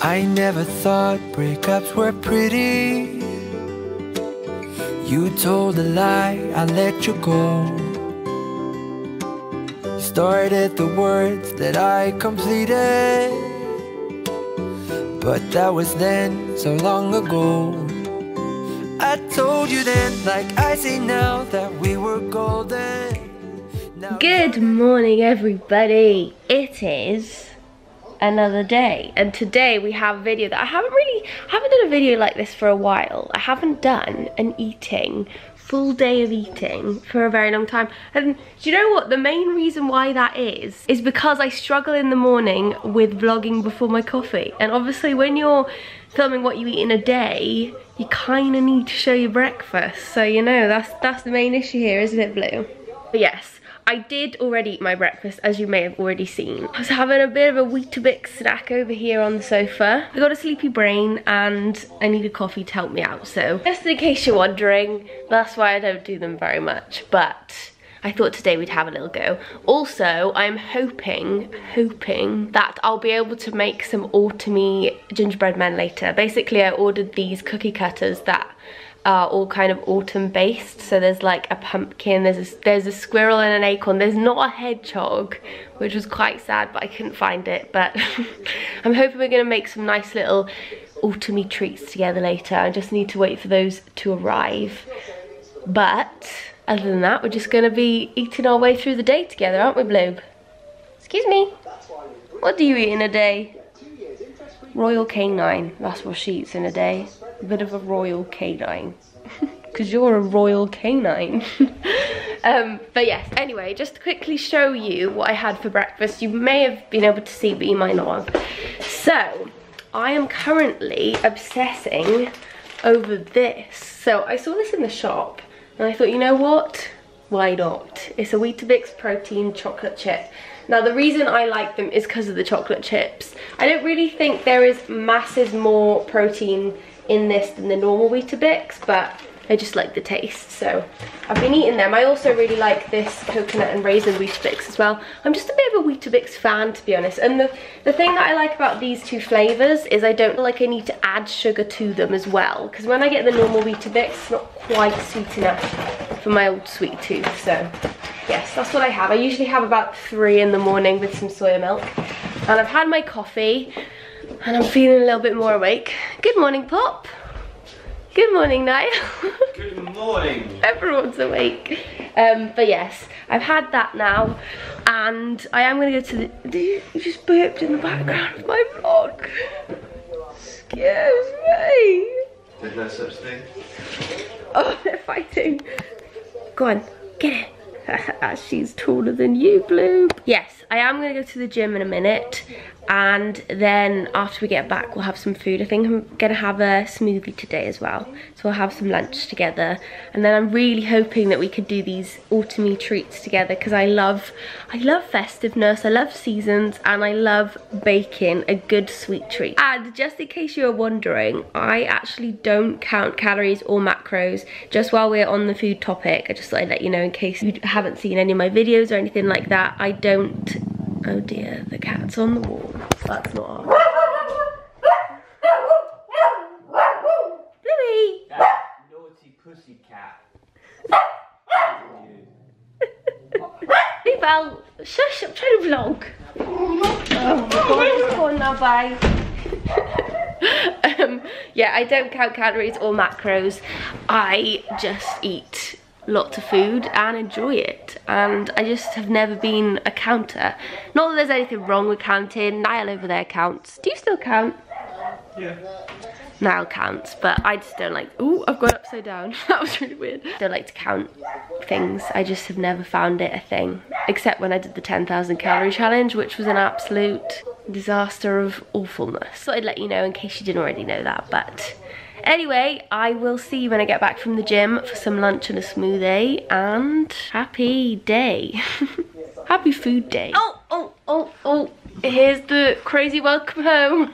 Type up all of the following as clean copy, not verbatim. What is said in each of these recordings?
I never thought breakups were pretty. You told a lie, I let you go. Started the words that I completed, but that was then, so long ago. I told you then, like I say now, that we were golden. Good morning, everybody. It is another day, and today we have a video that I haven't done a video like this for a while. I haven't done an full day of eating for a very long time. And do you know what? The main reason why that is because I struggle in the morning with vlogging before my coffee. And obviously when you're filming what you eat in a day, you kind of need to show your breakfast. So you know, that's the main issue here, isn't it, Blue? But yes, I did already eat my breakfast, as you may have already seen. I was having a bit of a Weetabix snack over here on the sofa. I got a sleepy brain and I need a coffee to help me out. So just in case you're wondering, that's why I don't do them very much. But I thought today we'd have a little go. Also, I'm hoping that I'll be able to make some autumny gingerbread men later. Basically, I ordered these cookie cutters that are all kind of autumn based. So there's like a pumpkin, there's a squirrel and an acorn. There's not a hedgehog, which was quite sad, but I couldn't find it. But I'm hoping we're gonna make some nice little autumny treats together later. I just need to wait for those to arrive. But other than that, we're just gonna be eating our way through the day together, aren't we, Blue? Excuse me, what do you eat in a day? Royal canine, that's what she eats in a day. A bit of a royal canine. Because you're a royal canine. But yes, anyway, just to quickly show you what I had for breakfast. You may have been able to see, but you might not have. So, I am currently obsessing over this. So, I saw this in the shop, and I thought, you know what? Why not? It's a Weetabix protein chocolate chip. Now, the reason I like them is because of the chocolate chips. I don't really think there is masses more protein in this than the normal Weetabix, but I just like the taste, so I've been eating them. I also really like this coconut and raisin Weetabix as well. I'm just a bit of a Weetabix fan, to be honest. And the thing that I like about these two flavours is I don't feel like I need to add sugar to them as well, because when I get the normal Weetabix, it's not quite sweet enough for my old sweet tooth. So yes, that's what I have. I usually have about 3 in the morning with some soya milk, and I've had my coffee and I'm feeling a little bit more awake. Good morning, Pop. Good morning, Niall. Good morning. Everyone's awake. But yes, I've had that now, and I am going to go to the... You just burped in the background of my vlog. Excuse me. There's no such thing. Oh, they're fighting. Go on, get it. She's taller than you, Blue. Yes, I am going to go to the gym in a minute, and then after we get back we'll have some food. I think I'm going to have a smoothie today as well, so we'll have some lunch together. And then I'm really hoping that we could do these autumny treats together, because I love festiveness, I love seasons, and I love baking a good sweet treat. And just in case you were wondering, I actually don't count calories or macros. Just while we're on the food topic, I just thought I'd let you know in case you haven't seen any of my videos or anything like that. I don't... Oh dear, the cat's on the wall. That's not ours. Bluey! Naughty pussy cat. Hey Belle, shush, I'm trying to vlog. Oh my god, go on now, bye. Yeah, I don't count calories or macros. I just eat lots of food and enjoy it, and I just have never been a counter. Not that there's anything wrong with counting. Niall over there counts. Do you still count? Yeah. Niall counts, but I just don't like... Ooh, I've gone upside down. That was really weird. I don't like to count things. I just have never found it a thing, except when I did the 10,000 calorie challenge, which was an absolute disaster of awfulness. So I'd let you know in case you didn't already know that. But anyway, I will see you when I get back from the gym for some lunch and a smoothie, and happy day. Happy food day. Oh, here's the crazy welcome home.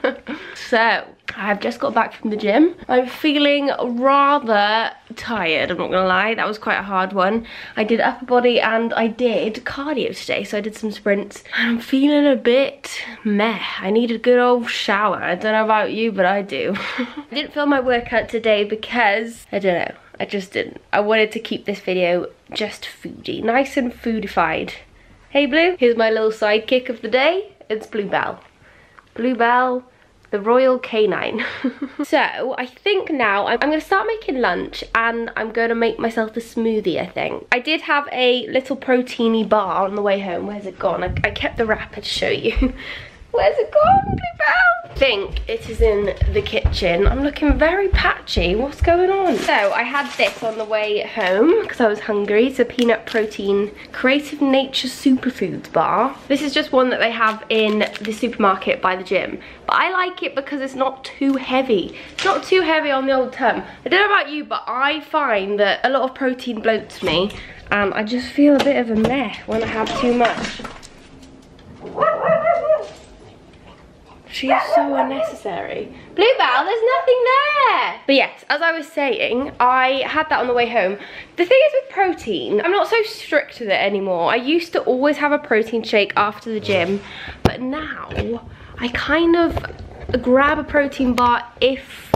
So, I've just got back from the gym. I'm feeling rather tired, I'm not gonna lie. That was quite a hard one. I did upper body and I did cardio today, so I did some sprints. I'm feeling a bit meh. I need a good old shower. I don't know about you, but I do. I didn't film my workout today because, I don't know, I just didn't. I wanted to keep this video just foodie, nice and foodified. Hey Blue, here's my little sidekick of the day. It's Bluebell. Bluebell, the royal canine. So I think now I'm gonna start making lunch and I'm gonna make myself a smoothie, I think. I did have a little proteiny bar on the way home. Where's it gone? I kept the wrapper to show you. Where's it gone, Bluebell? I think it is in the kitchen. I'm looking very patchy. What's going on? So I had this on the way home because I was hungry. It's a peanut protein Creative Nature Superfoods bar. This is just one that they have in the supermarket by the gym. But I like it because it's not too heavy. It's not too heavy on the old tongue. I don't know about you, but I find that a lot of protein bloats me. And I just feel a bit of a meh when I have too much. She is so unnecessary. Bluebell, there's nothing there. But yes, as I was saying, I had that on the way home. The thing is with protein, I'm not so strict with it anymore. I used to always have a protein shake after the gym, but now I kind of grab a protein bar if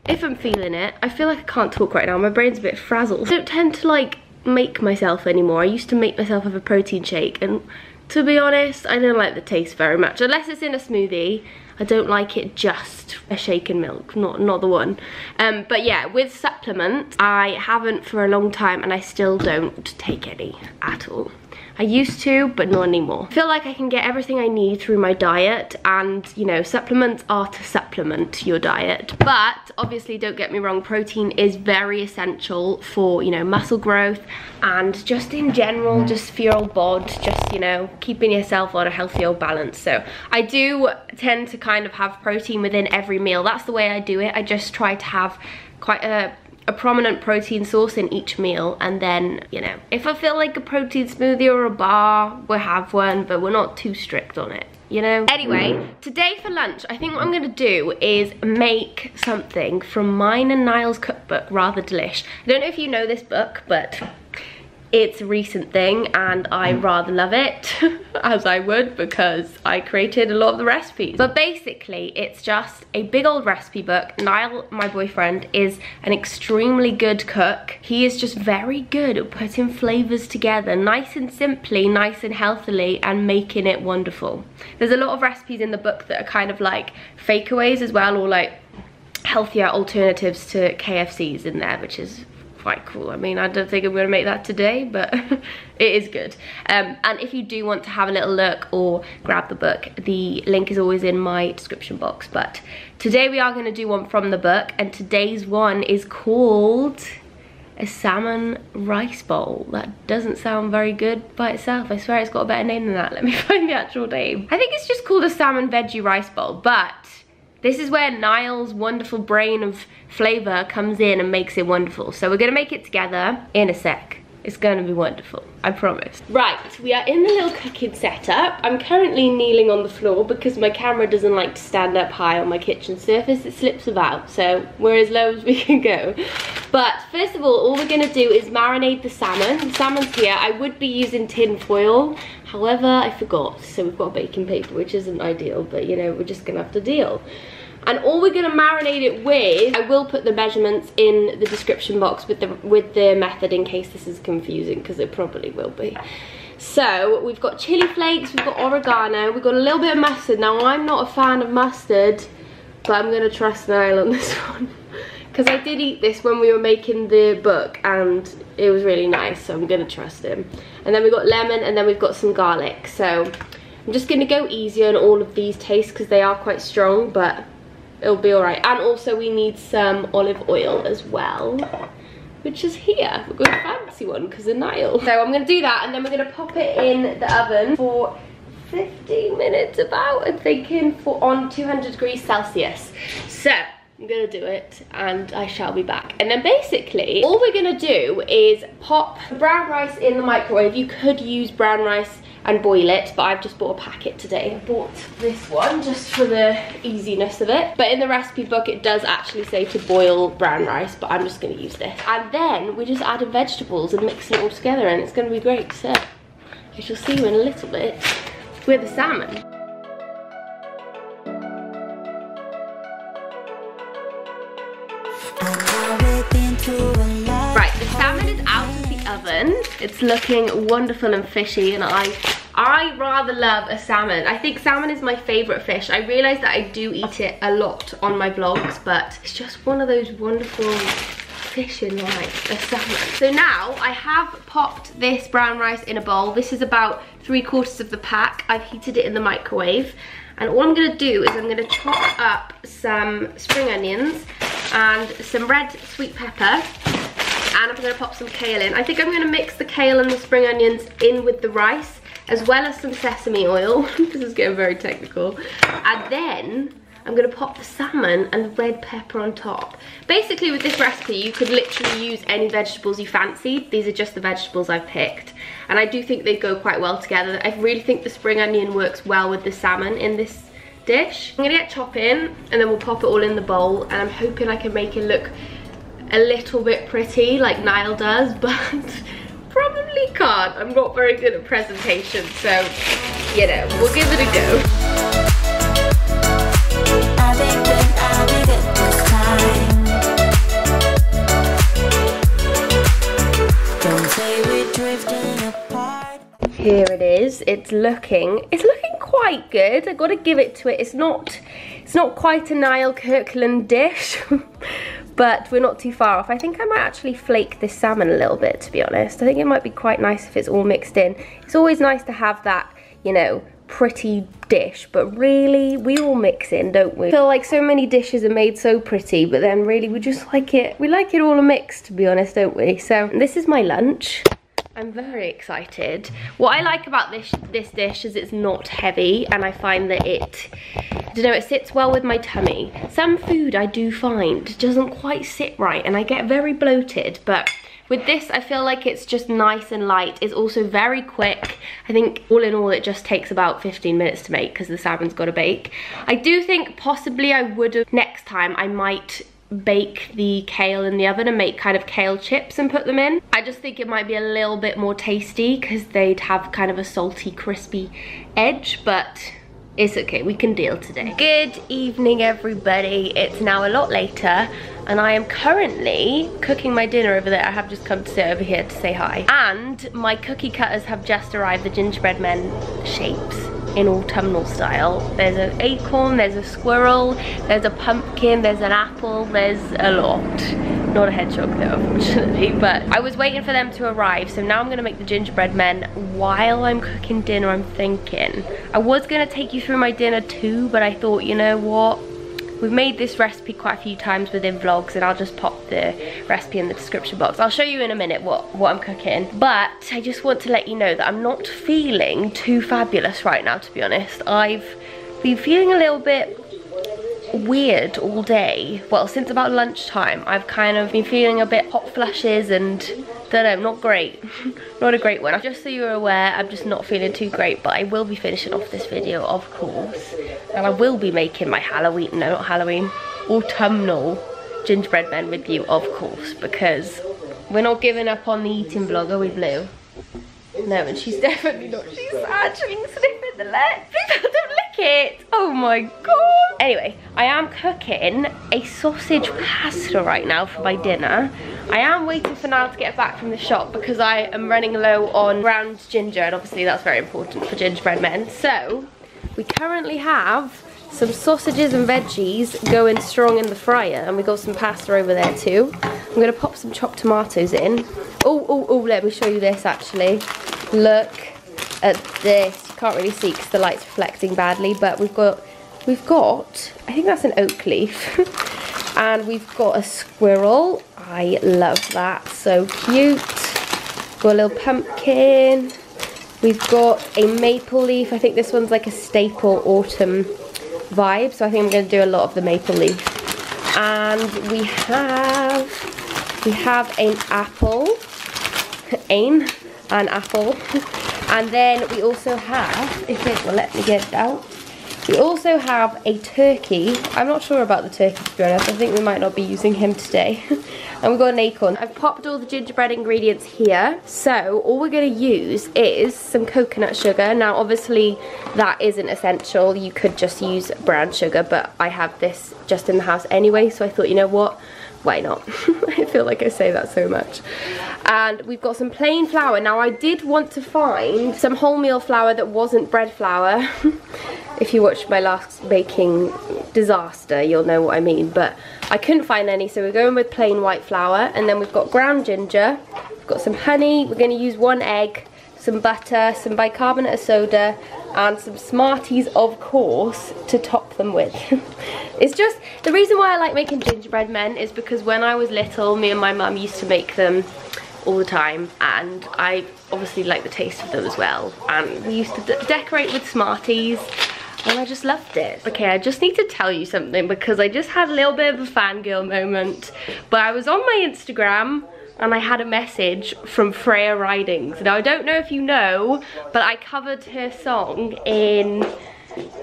I'm feeling it. I feel like I can't talk right now. My brain's a bit frazzled. I don't tend to like make myself anymore. I used to make myself have a protein shake, and to be honest, I don't like the taste very much. Unless it's in a smoothie, I don't like it just a shake and milk, not the one. But yeah, with supplements, I haven't for a long time and I still don't take any at all. I used to, but not anymore. I feel like I can get everything I need through my diet, and you know, supplements are to supplement your diet. But obviously, don't get me wrong, protein is very essential for, you know, muscle growth and just in general, just for your old bod, just, you know, keeping yourself on a healthy old balance. So I do tend to kind of have protein within every meal. That's the way I do it. I just try to have quite a prominent protein source in each meal, and then, you know, if I feel like a protein smoothie or a bar, we'll have one, but we're not too strict on it, you know? Anyway, today for lunch, I think what I'm gonna do is make something from mine and Niall's cookbook, Rather Delish. I don't know if you know this book, but it's a recent thing and I rather love it, as I would, because I created a lot of the recipes. But basically, it's just a big old recipe book. Niall, my boyfriend, is an extremely good cook. He is just very good at putting flavors together, nice and simply, nice and healthily, and making it wonderful. There's a lot of recipes in the book that are kind of like fakeaways as well, or like healthier alternatives to KFCs in there, which is quite cool. I mean, I don't think I'm gonna make that today, but it is good. And if you do want to have a little look or grab the book, the link is always in my description box. But today we are gonna do one from the book, and today's one is called a salmon rice bowl. That doesn't sound very good by itself. I swear it's got a better name than that. Let me find the actual name. I think it's just called a salmon veggie rice bowl, but this is where Niall's wonderful brain of flavor comes in and makes it wonderful. So we're gonna make it together in a sec. It's gonna be wonderful, I promise. Right, we are in the little cooking setup. I'm currently kneeling on the floor because my camera doesn't like to stand up high on my kitchen surface. It slips about, so we're as low as we can go. But first of all we're gonna do is marinate the salmon. The salmon's here. I would be using tin foil, however, I forgot. So we've got baking paper, which isn't ideal, but you know, we're just gonna have to deal. And all we're gonna marinate it with, I will put the measurements in the description box with the method in case this is confusing, because it probably will be. So we've got chili flakes, we've got oregano, we've got a little bit of mustard. Now I'm not a fan of mustard, but I'm gonna trust Niall on this one, because I did eat this when we were making the book and it was really nice, so I'm gonna trust him. And then we've got lemon, and then we've got some garlic. So I'm just gonna go easier on all of these tastes because they are quite strong, but it'll be all right. And also we need some olive oil as well, which is here. We've got a fancy one because of Niall. So I'm gonna do that, and then we're gonna pop it in the oven for 15 minutes about, I'm thinking, on 200 degrees Celsius. So I'm gonna do it and I shall be back. And then basically all we're gonna do is pop brown rice in the microwave. You could use brown rice and boil it, but I've just bought a packet today. I bought this one just for the easiness of it, but in the recipe book it does actually say to boil brown rice, but I'm just going to use this. And then we just add in vegetables and mix it all together, and it's going to be great. So I shall see you in a little bit with the salmon. Right, the salmon is out of the oven. It's looking wonderful and fishy, and I rather love a salmon. I think salmon is my favourite fish. I realise that I do eat it a lot on my vlogs, but it's just one of those wonderful fish in life, a salmon. So now I have popped this brown rice in a bowl. This is about 3/4 of the pack. I've heated it in the microwave, and all I'm going to do is I'm going to chop up some spring onions and some red sweet pepper, and I'm going to pop some kale in. I think I'm going to mix the kale and the spring onions in with the rice, as well as some sesame oil. This is getting very technical. And then I'm going to pop the salmon and the red pepper on top. Basically with this recipe you could literally use any vegetables you fancied. These are just the vegetables I've picked, and I do think they go quite well together. I really think the spring onion works well with the salmon in this dish. I'm gonna get chopping, and then we'll pop it all in the bowl, and I'm hoping I can make it look a little bit pretty like Niall does, but probably can't. I'm not very good at presentation, so you know, we'll give it a go. Here it is. It's looking quite good. I gotta give it to it. It's not quite a Niall Kirkland dish, but we're not too far off. I think I might actually flake this salmon a little bit, to be honest. I think it might be quite nice if it's all mixed in. It's always nice to have that, you know, pretty dish, but really we all mix in, don't we? I feel like so many dishes are made so pretty, but then really we just like it, we like it all mixed, to be honest, don't we? So this is my lunch. I'm very excited. What I like about this dish is it's not heavy, and I find that it, I don't know, it sits well with my tummy. Some food I do find doesn't quite sit right, and I get very bloated, but with this I feel like it's just nice and light. It's also very quick. I think all in all it just takes about 15 minutes to make because the salmon's got to bake. I do think possibly I would have, next time I might bake the kale in the oven and make kind of kale chips and put them in. I just think it might be a little bit more tasty because they'd have kind of a salty, crispy edge, but it's okay, we can deal today. Good evening, everybody. It's now a lot later, and I am currently cooking my dinner over there. I have just come to sit over here to say hi. And my cookie cutters have just arrived, the gingerbread men shapes in autumnal style. There's an acorn, there's a squirrel, there's a pumpkin, there's an apple, there's a lot. Not a hedgehog though, unfortunately, but I was waiting for them to arrive, so now I'm gonna make the gingerbread men while I'm cooking dinner. I'm thinking I was gonna take you through my dinner too, but I thought, you know what, we've made this recipe quite a few times within vlogs, and I'll just pop the recipe in the description box. I'll show you in a minute what I'm cooking, but I just want to let you know that I'm not feeling too fabulous right now, to be honest. I've been feeling a little bit weird all day. Well, since about lunchtime I've kind of been feeling a bit hot flushes and don't know, not great. Not a great one. Just so you're aware, I'm just not feeling too great, but I will be finishing off this video, of course, and I will be making my Halloween, no not Halloween, autumnal gingerbread men with you, of course, because we're not giving up on the eating vlog, are we, Blue? No, and she's definitely not. She's actually sniffing the leg. Please don't lick it. Oh my god. Anyway, I am cooking a sausage pasta right now for my dinner. I am waiting for Niall to get back from the shop because I am running low on ground ginger, and obviously that's very important for gingerbread men. So we currently have some sausages and veggies going strong in the fryer, and we got some pasta over there too. I'm gonna pop some chopped tomatoes in. Oh, let me show you this actually. Look at this. You can't really see because the light's reflecting badly, but we've got, I think that's an oak leaf. And we've got a squirrel. I love that, so cute. Got a little pumpkin. We've got a maple leaf. I think this one's like a staple autumn vibe, so I think I'm going to do a lot of the maple leaf. And we have an apple. An apple. And then we also have, if it will let me get it out, we also have a turkey. I'm not sure about the turkey, to be honest. I think we might not be using him today. And we've got an acorn. I've popped all the gingerbread ingredients here. So all we're gonna use is some coconut sugar. Now obviously that isn't essential. You could just use brown sugar, but I have this just in the house anyway. So I thought, you know what? Why not? I feel like I say that so much. And we've got some plain flour. Now I did want to find some wholemeal flour that wasn't bread flour. If you watched my last baking disaster, you'll know what I mean. But I couldn't find any, so we're going with plain white flour. And then we've got ground ginger, we've got some honey, we're gonna use 1 egg, some butter, some bicarbonate of soda, and some Smarties, of course, to top them with. It's just, the reason why I like making gingerbread men is because when I was little, me and my mum used to make them all the time, and I obviously like the taste of them as well. And we used to decorate with Smarties, and I just loved it. Okay, I just need to tell you something because I just had a little bit of a fangirl moment. But I was on my Instagram, and I had a message from Freya Ridings. Now I don't know if you know, but I covered her song in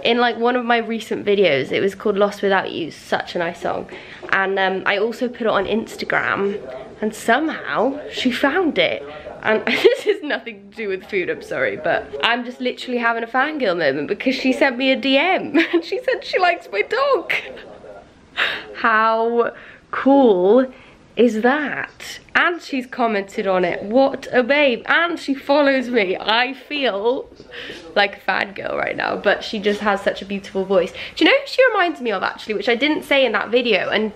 like one of my recent videos. It was called Lost Without You, such a nice song. And I also put it on Instagram, and somehow she found it. And this has nothing to do with food, I'm sorry, but I'm just literally having a fangirl moment because she sent me a DM and she said she likes my dog. How cool is that? And she's commented on it. What a babe. And she follows me. I feel like a fangirl right now, but she just has such a beautiful voice. Do you know who she reminds me of, actually, which I didn't say in that video, and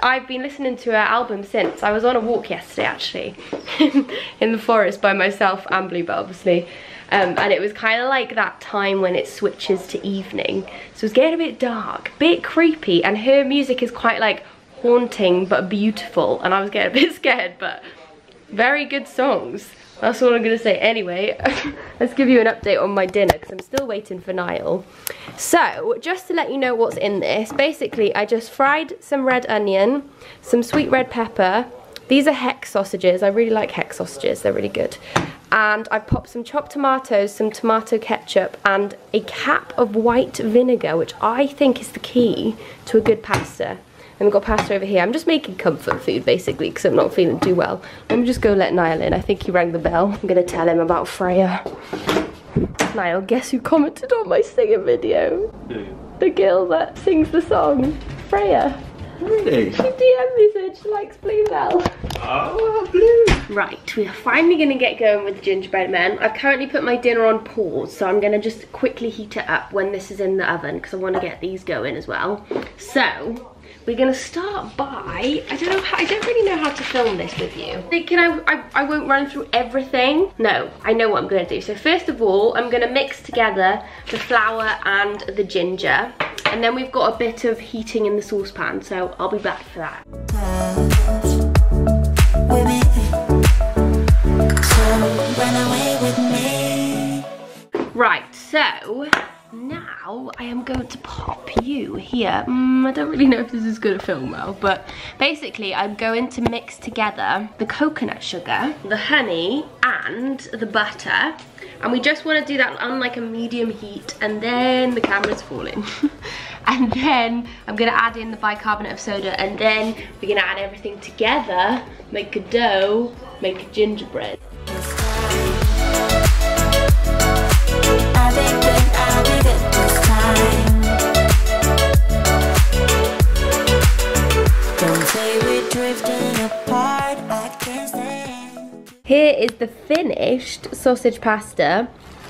I've been listening to her album since. I was on a walk yesterday, actually, in the forest by myself and Bluebell, obviously. And it was kind of like that time when it switches to evening. So it's getting a bit dark, a bit creepy, and her music is quite like haunting but beautiful, and I was getting a bit scared, but very good songs. That's all I'm gonna say. Anyway, let's give you an update on my dinner because I'm still waiting for Niall. So just to let you know what's in this, basically I just fried some red onion, some sweet red pepper. These are Hex sausages. I really like Hex sausages, they're really good. And I popped some chopped tomatoes, some tomato ketchup, and a cap of white vinegar, which I think is the key to a good pasta. And we've got pasta over here. I'm just making comfort food basically because I'm not feeling too well. Let me just go let Niall in. I think he rang the bell. I'm gonna tell him about Freya. Niall, guess who commented on my singing video? Who? The girl that sings the song, Freya. Really? She DM'd me, said she likes Bluebell. Oh, Blue. Right, we are finally gonna get going with the gingerbread men. I've currently put my dinner on pause, so I'm gonna just quickly heat it up when this is in the oven because I want to get these going as well. So we're gonna start by, I don't really know how to film this with you. Thinking I won't run through everything. No, I know what I'm gonna do. So first of all, I'm gonna mix together the flour and the ginger. And then we've got a bit of heating in the saucepan, so I'll be back for that. Right, so now I am going to pop you here. I don't really know if this is gonna film well, but basically I'm going to mix together the coconut sugar, the honey, and the butter. And we just want to do that on like a medium heat, and then the camera's falling. And then I'm gonna add in the bicarbonate of soda, and then we're gonna add everything together, make a dough, make a gingerbread. Here is the finished sausage pasta.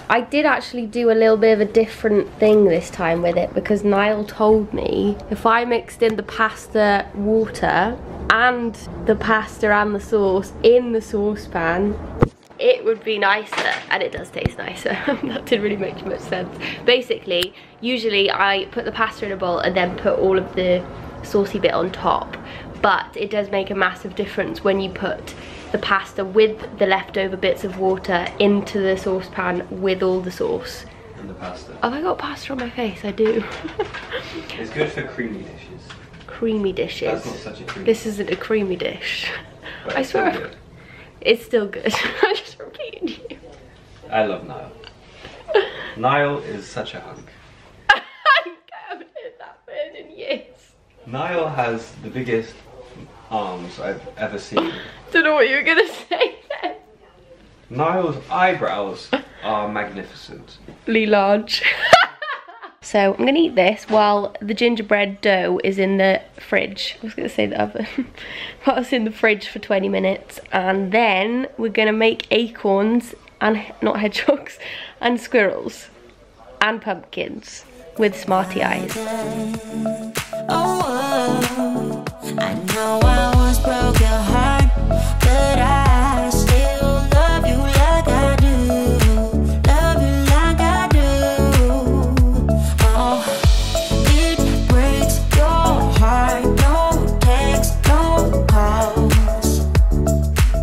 I did actually do a little bit of a different thing this time with it because Niall told me if I mixed in the pasta water and the pasta and the sauce in the saucepan, it would be nicer, and it does taste nicer. That didn't really make much sense. Basically, usually I put the pasta in a bowl and then put all of the saucy bit on top, but it does make a massive difference when you put the pasta with the leftover bits of water into the saucepan with all the sauce. And the pasta. Have I got pasta on my face? I do. It's good for creamy dishes. Creamy dishes. That's not such a creamy This isn't a creamy dish. But I it's still swear. good. It's still good. I'm just repeating you. I love Niall. Niall is such a hunk. I haven't heard that word in years. Niall has the biggest arms I've ever seen. Don't know what you were gonna say then. Niall's eyebrows are magnificent. Really large. So I'm gonna eat this while the gingerbread dough is in the fridge. I was gonna say the oven. But it's in the fridge for 20 minutes. And then we're gonna make acorns and, not hedgehogs, and squirrels and pumpkins with Smartie eyes. Oh, I know I once broke your heart, but I still love you like I do. Love you like I do. Oh, it breaks your heart. No text, no calls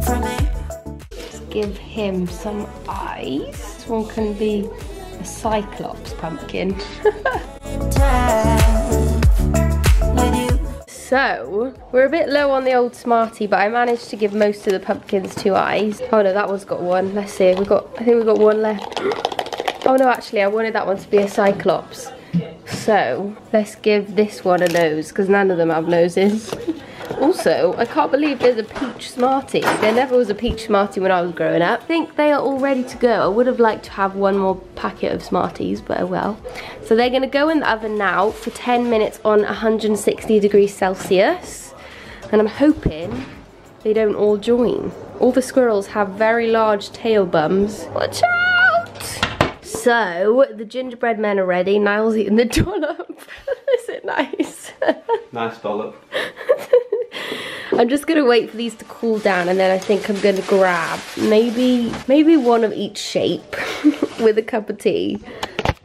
from me. Let's give him some eyes. This one can be a cyclops pumpkin. So, we're a bit low on the old Smartie, but I managed to give most of the pumpkins 2 eyes. Oh no, that one's got one. Let's see, I think we've got one left. Oh no, actually, I wanted that one to be a cyclops. So, let's give this one a nose, because none of them have noses. Also, I can't believe there's a peach Smartie. There never was a peach Smartie when I was growing up. I think they are all ready to go. I would have liked to have one more packet of Smarties, but oh well. So they're going to go in the oven now for 10 minutes on 160 degrees Celsius. And I'm hoping they don't all join. All the squirrels have very large tail bums. Watch out! So, the gingerbread men are ready. Niall's eating the dollop. Is it nice? Nice dollop. I'm just gonna wait for these to cool down, and then I think I'm gonna grab maybe one of each shape with a cup of tea.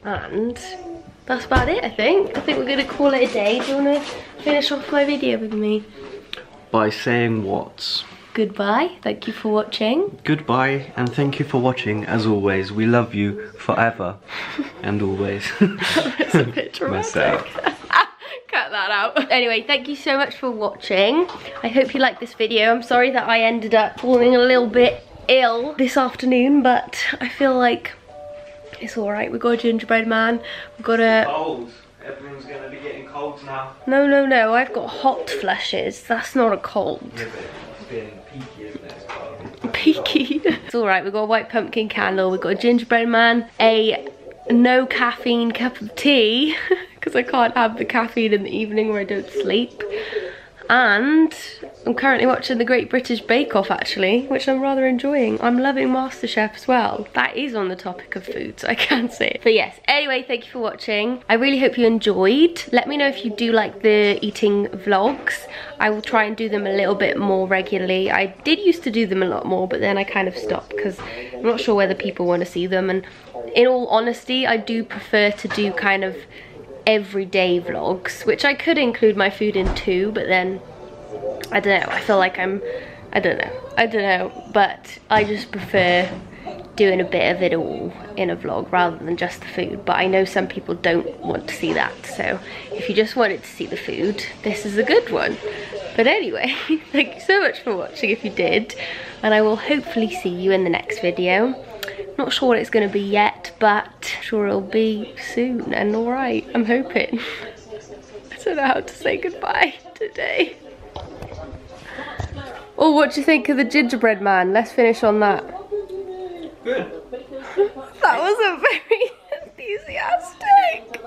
And that's about it, I think. I think we're gonna call it a day. Do you wanna finish off my video with me? By saying what? Goodbye, thank you for watching. Goodbye, and thank you for watching, as always. We love you forever and always. It's a bit dramatic. Cut that out. Anyway, thank you so much for watching. I hope you liked this video. I'm sorry that I ended up falling a little bit ill this afternoon, but I feel like it's alright. We've got a gingerbread man. We've got a... Cold. Everyone's going to be getting colds now. No. I've got hot flushes. That's not a cold. Yeah, but it's being peaky, isn't it? Peaky. It's alright. We've got a white pumpkin candle. We've got a gingerbread man. A no caffeine cup of tea. Because I can't have the caffeine in the evening where I don't sleep. And I'm currently watching the Great British Bake Off actually, which I'm rather enjoying. I'm loving MasterChef as well. That is on the topic of food, so I can say it. But yes, anyway, thank you for watching. I really hope you enjoyed. Let me know if you do like the eating vlogs. I will try and do them a little bit more regularly. I did used to do them a lot more, but then I kind of stopped because I'm not sure whether people want to see them. And in all honesty, I do prefer to do kind of everyday vlogs, which I could include my food in too, but then I don't know, I feel like I don't know, but I just prefer doing a bit of it all in a vlog rather than just the food. But I know some people don't want to see that, so if you just wanted to see the food, this is a good one. But anyway, thank you so much for watching if you did, and I will hopefully see you in the next video. Not sure what it's going to be yet, but sure it'll be soon and alright, I'm hoping. I don't know how to say goodbye today. Oh, what do you think of the gingerbread man? Let's finish on that. Good. That wasn't very enthusiastic.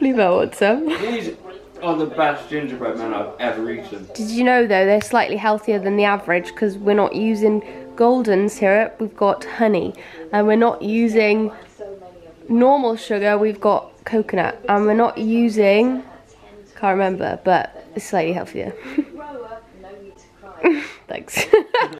Believe I want some. These are the best gingerbread men I've ever eaten. Did you know though, they're slightly healthier than the average because we're not using golden syrup, we've got honey, and we're not using normal sugar, we've got coconut, and we're not using, can't remember, but it's slightly healthier. Thanks.